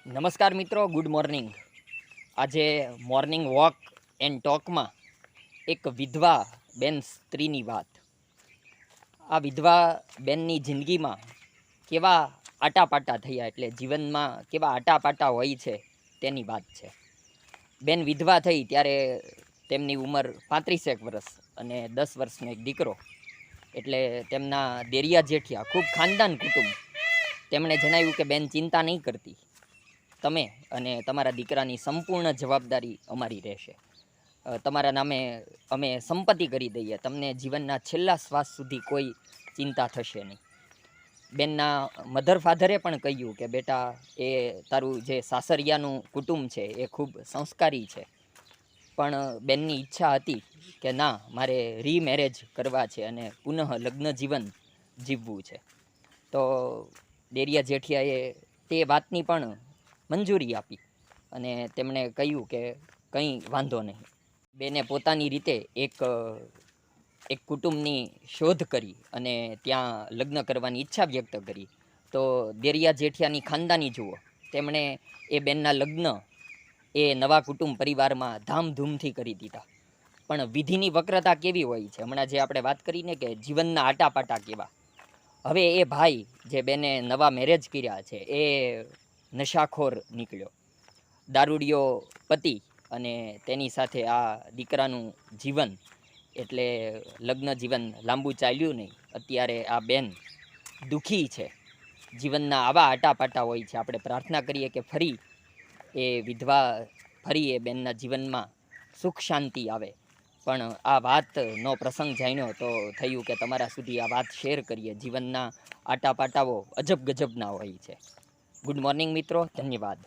નમસ્કાર મિત્રો, good morning. આજે મોર્નિંગ વોક એન્ડ ટોકમાં એક વિધવા બેન સ્ત્રીની વાત. આ વિધવા બેનની જિંદગીમાં કેવા આટાપાટા થયા, એટલે જીવનમાં કેવા આટાપાટા હોય છે તેની વાત છે. બેન વિધવા થઈ ત્યારે તેમની ઉંમર 35 વર્ષ અને 10 વર્ષનો એક દીકરો. એટલે તેમના દેરિયા જેઠિયા, ખૂબ ખાનદાન કુટુંબ. તેમણે જણાવ્યું કે બેન, ચિંતા નહીં કરતી, તમે અને તમારા દીકરાની સંપૂર્ણ જવાબદારી અમારી રહેશે. તમારા નામે અમે સંપત્તિ કરી દઈએ, તમને જીવનના છેલ્લા શ્વાસ સુધી કોઈ ચિંતા થશે નહીં. બેનના મધર ફાધરે પણ કહ્યું કે બેટા, એ તારું જે સાસરિયાનું કુટુંબ છે એ ખૂબ સંસ્કારી છે, પણ બેનની ઈચ્છા હતી કે ના, મારે રીમેરેજ કરવા છે અને પુનઃ લગ્ન જીવન જીવવું છે. તો દેરિયા જેઠિયાએ તે વાતની પણ મંજૂરી આપી અને તેમણે કહ્યું કે કંઈ વાંધો નહીં. બેને પોતાની રીતે એક કુટુંબની શોધ કરી અને ત્યાં લગ્ન કરવાની ઈચ્છા વ્યક્ત કરી. તો દેરિયા જેઠિયાની ખાનદાની જુઓ, તેમણે એ બેનના લગ્ન એ નવા કુટુંબ પરિવારમાં ધામધૂમથી કરી દીધા. પણ વિધિની વક્રતા કેવી હોય છે, હમણાં જે આપણે વાત કરીને કે જીવનના આટાપાટા કેવા. હવે એ ભાઈ જે બેને નવા મેરેજ કર્યા છે એ નશાખોર નીકળ્યો, દારૂડિયો પતિ, અને તેની સાથે આ દીકરાનું જીવન, એટલે લગ્ન જીવન લાંબુ ચાલ્યું નહીં. અત્યારે આ બેન દુઃખી છે. જીવનના આવા આટાપાટા હોય છે. આપણે પ્રાર્થના કરીએ કે ફરી એ વિધવા, ફરી એ બેનના જીવનમાં સુખ શાંતિ આવે. પણ આ વાતનો પ્રસંગ જાણ્યો તો થયું કે તમારા સુધી આ વાત શેર કરીએ. જીવનના આટાપાટાઓ અજબ ગજબના હોય છે. ગુડ મોર્નિંગ મિત્રો, ધન્યવાદ.